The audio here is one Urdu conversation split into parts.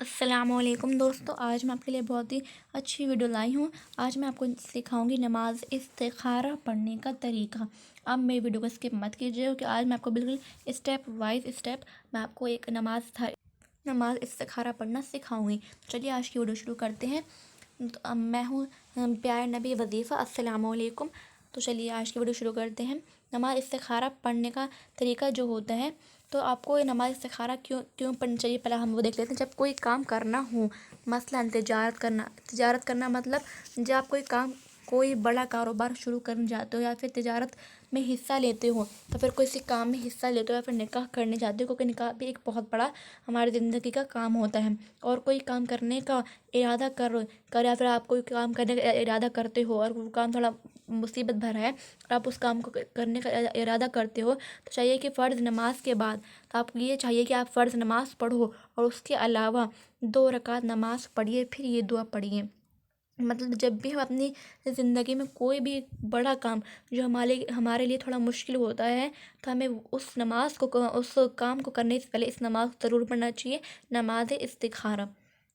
السلام علیکم دوستو، آج میں آپ کے لیے بہت ہی اچھی ویڈیو لائی ہوں۔ آج میں آپ کو سکھاؤں گی نماز استخارہ پڑھنے کا طریقہ۔ اب میری ویڈیو کو اسکپ مت کیجیے کہ آج میں آپ کو بالکل اسٹیپ وائز اسٹیپ میں آپ کو ایک نماز استخارہ پڑھنا سکھاؤں گی۔ چلیے آج کی ویڈیو شروع کرتے ہیں۔ تو اب میں ہوں پیارے نبی وظیفہ، السلام علیکم۔ تو چلیے آج کی ویڈیو شروع کرتے ہیں۔ نماز استخارہ پڑھنے کا طریقہ جو ہوتا ہے، تو آپ کو یہ نماز استخارہ کیوں پڑھنی چاہیے، پہلے ہم وہ دیکھ لیتے ہیں۔ جب کوئی کام کرنا ہو، مثلاً تجارت کرنا مطلب جب آپ کوئی بڑا کاروبار شروع کرنے جاتے ہو یا پھر تجارت میں حصہ لیتے ہو، تو پھر کسی کام میں حصہ لیتے ہو یا پھر نکاح کرنے جاتے ہو، کیونکہ نکاح بھی ایک بہت بڑا ہماری زندگی کا کام ہوتا ہے۔ اور کوئی کام کرنے کا ارادہ یا پھر آپ کوئی کام کرنے کا ارادہ کرتے ہو اور وہ کام تھوڑا مصیبت بھرا ہے اور آپ اس کام کو کرنے کا ارادہ کرتے ہو، تو چاہیے کہ فرض نماز کے بعد تو آپ کو یہ چاہیے کہ آپ فرض نماز پڑھو اور اس کے علاوہ 2 رکعت نماز پڑھیے، پھر یہ دعا پڑھیے۔ مطلب جب بھی ہم اپنی زندگی میں کوئی بھی بڑا کام جو ہمارے لیے تھوڑا مشکل ہوتا ہے، تو ہمیں اس کام کو کرنے سے پہلے اس نماز کو ضرور پڑھنا چاہیے، نماز استخارہ۔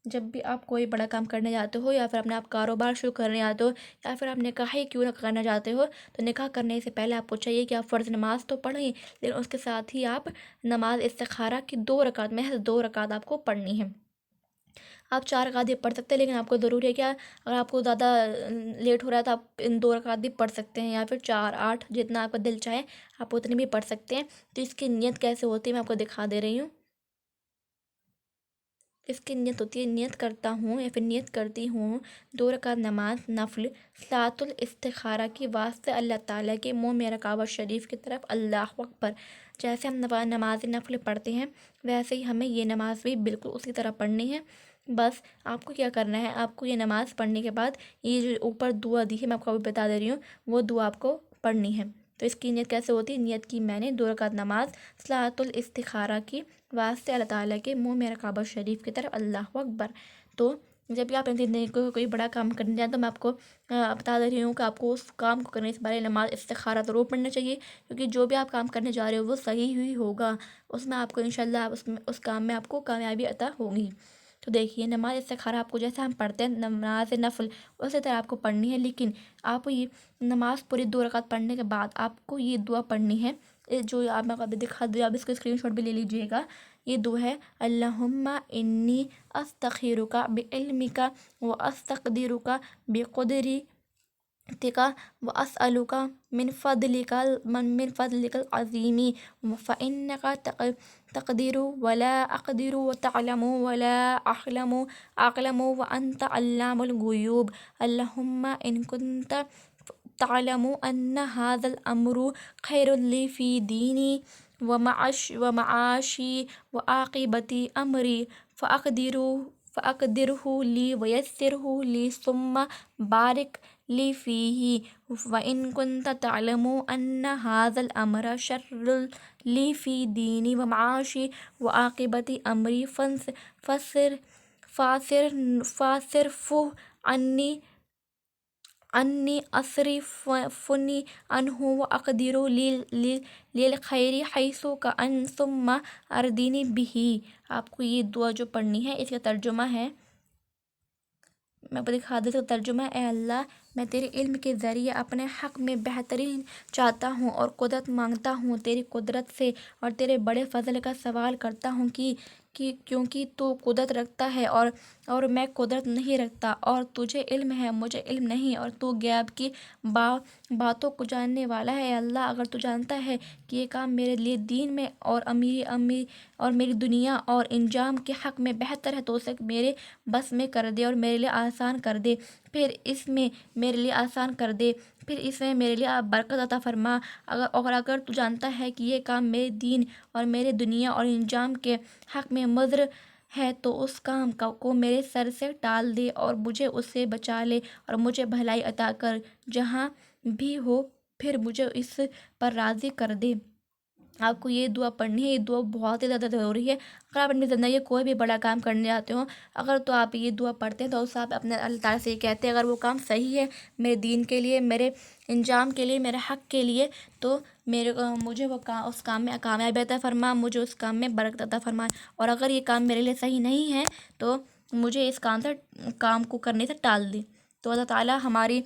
جب بھی آپ کوئی بڑا کام کرنے جاتے ہو یا پھر اپنے آپ کاروبار شروع کرنے جاتے ہو یا پھر آپ نکاح ہی کیوں نہ کرنا چاہتے ہو، تو نکاح کرنے سے پہلے آپ کو چاہیے کہ آپ فرض نماز تو پڑھیں، لیکن اس کے ساتھ ہی آپ نماز استخارہ کی 2 رکعت محض 2 رکعت آپ کو پڑھنی ہے۔ آپ 4 رکعت بھی پڑھ سکتے ہیں، لیکن آپ کو ضروری ہے کہ اگر آپ کو زیادہ لیٹ ہو رہا ہے تو آپ ان 2 رکعت بھی پڑھ سکتے ہیں، یا پھر 4 8 جتنا آپ کا دل چاہے آپ اتنی بھی پڑھ سکتے ہیں۔ تو اس کی نیت کیسے ہوتی ہے میں آپ کو دکھا دے رہی ہوں۔ اس کی نیت ہوتی ہے، نیت کرتا ہوں یا پھر نیت کرتی ہوں 2 رکعت نماز نفل صلاۃ الاستخارہ کی واسطے اللہ تعالیٰ کے منہ میرا کعبہ شریف کی طرف، اللہ اکبر۔ جیسے ہم نماز نفل پڑھتے ہیں ویسے ہی ہمیں یہ نماز بھی بالکل اسی طرح پڑھنی ہے۔ بس آپ کو کیا کرنا ہے، آپ کو یہ نماز پڑھنے کے بعد یہ جو اوپر دعا دی ہے میں آپ کو ابھی بتا دے رہی ہوں، وہ دعا آپ کو پڑھنی ہے۔ تو اس کی نیت کیسے ہوتی ہے، نیت کی میں نے 2 رکعت نماز صلاۃ الاستخارہ کی واسطے اللہ تعالیٰ کے منہ میرا کعبہ شریف کی طرف، اللہ اکبر۔ تو جب بھی آپ اپنی زندگی کو کوئی بڑا کام کرنے جائیں تو میں آپ کو بتا دے رہی ہوں کہ آپ کو اس کام کو کرنے سے پہلے نماز استخارہ ضرور پڑھنا چاہیے، کیونکہ جو بھی آپ کام کرنے جا رہے ہو وہ صحیح ہی ہوگا، اس میں آپ کو انشاءاللہ اس کام میں آپ کو کامیابی عطا ہوگی۔ تو دیکھیے نماز استخارہ آپ کو جیسے ہم پڑھتے ہیں نماز نفل اسی طرح آپ کو پڑھنی ہے، لیکن آپ یہ نماز پوری 2 رکعت پڑھنے کے بعد آپ کو یہ دعا پڑھنی ہے، جو آپ میں ابھی دکھا دیا، آپ اس کو اسکرین شاٹ بھی لے لیجیے گا۔ یہ دعا ہے، اللہم انی استخیرک بعلمک واستقدرک بقدرتک واسألک من فضلک العظیم فإنک تقدر ولا اقدر وتعلم ولا اعلم وانت علام الغیوب، اللہم ان کنت تعلم ان هذا الامر خیر لی فی دینی ومعاشی وعاقبت امری فاقدرہ لی ویسرہ لی ثم بارک لی فیہ، وان کنت تعلم ان هذا الامر شر لی فی دینی ومعاشی وعاقبت امری فاصرفہ انی اصرفنی عنہ واقدر للخیر حیث کان ثم اردنی بہ۔ آپ کو یہ دعا جو پڑھنی ہے اس کا ترجمہ ہے، میں آپ کو دکھا دوں، ترجمہ ہے، اے اللہ میں تیرے علم کے ذریعے اپنے حق میں بہترین چاہتا ہوں اور قدرت مانگتا ہوں تیری قدرت سے، اور تیرے بڑے فضل کا سوال کرتا ہوں کیونکہ تو قدرت رکھتا ہے اور میں قدرت نہیں رکھتا، اور تجھے علم ہے مجھے علم نہیں، اور تو غیب کی باتوں کو جاننے والا ہے۔ اے اللہ اگر تو جانتا ہے کہ یہ کام میرے لیے دین میں اور میری دنیا اور انجام کے حق میں بہتر ہے، تو اسے میرے بس میں کر دے اور میرے لیے آسان کر دے، پھر اس میں میرے لیے برکت عطا فرما، اور اگر تو جانتا ہے کہ یہ کام میرے دین اور میرے دنیا اور انجام کے حق میں مضر ہے، تو اس کام کو میرے سر سے ٹال دے اور مجھے اس سے بچا لے، اور مجھے بھلائی عطا کر، جہاں بھی ہو پھر مجھے اس پر راضی کر دے۔ آپ کو یہ دعا پڑھنی ہے۔ یہ دعا بہت ہی زیادہ ضروری ہے۔ اگر آپ اپنی زندگی کوئی بھی بڑا کام کرنے جاتے ہو، اگر تو آپ یہ دعا پڑھتے ہیں تو اس سے آپ اپنے اللہ تعالیٰ سے یہ کہتے ہیں اگر وہ کام صحیح ہے میرے دین کے لیے، میرے انجام کے لیے، میرے حق کے لیے، تو مجھے وہ کام، اس کام میں کامیابی عطا فرما، مجھے اس کام میں برکت عطا فرمائے۔ اور اگر یہ کام میرے لیے صحیح نہیں ہے تو مجھے اس کام کو کرنے سے ٹال دے۔ تو اللہ تعالیٰ ہمارے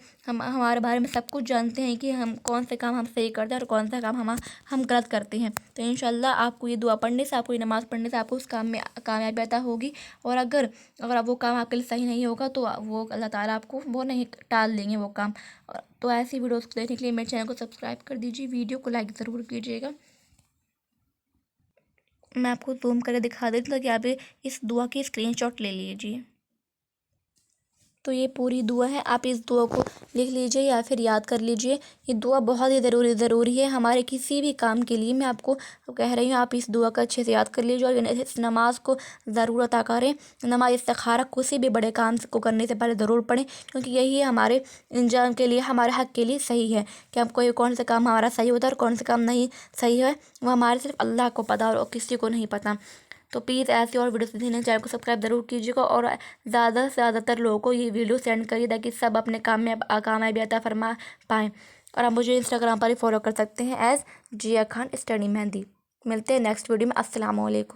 بارے میں سب کچھ جانتے ہیں کہ ہم کون سے کام ہم صحیح کرتے ہیں اور کون سا کام ہم غلط کرتے ہیں۔ تو انشاءاللہ آپ کو یہ دعا پڑھنے سے، آپ کو یہ نماز پڑھنے سے آپ کو اس کام میں کامیابی عطا ہوگی۔ اور اگر وہ کام آپ کے لیے صحیح نہیں ہوگا تو وہ اللہ تعالیٰ آپ کو وہ نہیں ٹال دیں گے وہ کام۔ تو ایسی ویڈیوز کو دیکھنے کے لیے میرے چینل کو سبسکرائب کر دیجیے، ویڈیو کو لائک ضرور کیجیے گا۔ میں آپ کو زوم کر دکھا دیتی ہوں تاکہ آپ اس دعا کی اسکرین شاٹ لے لیجیے۔ تو یہ پوری دعا ہے، آپ اس دعا کو لکھ لیجئے یا پھر یاد کر لیجئے۔ یہ دعا بہت ہی ضروری ہے ہمارے کسی بھی کام کے لیے۔ میں آپ کو کہہ رہی ہوں آپ اس دعا کا اچھے سے یاد کر لیجئے اور اس نماز کو ضرور ادا کریں۔ نماز استخارہ کسی بھی بڑے کام کو کرنے سے پہلے ضرور پڑھیں، کیونکہ یہی ہمارے انجام کے لیے، ہمارے حق کے لیے صحیح ہے کہ ہم کون سے کام ہمارا صحیح ہوتا ہے اور کون سے کام نہیں صحیح ہے، وہ ہمارے صرف اللہ کو پتہ اور کسی کو نہیں پتہ۔ تو پلیز ایسی اور ویڈیوز دیکھنے چینل کو سبسکرائب ضرور کیجیے گا اور زیادہ سے زیادہ تر لوگوں کو یہ ویڈیو سینڈ کریے تاکہ سب اپنے کام میں کامیابی عطا فرما پائیں۔ اور آپ مجھے انسٹاگرام پر ہی فالو کر سکتے ہیں ایز جیا خان اسٹڈی مہندی۔ ملتے ہیں نیکسٹ ویڈیو میں۔ السلام علیکم۔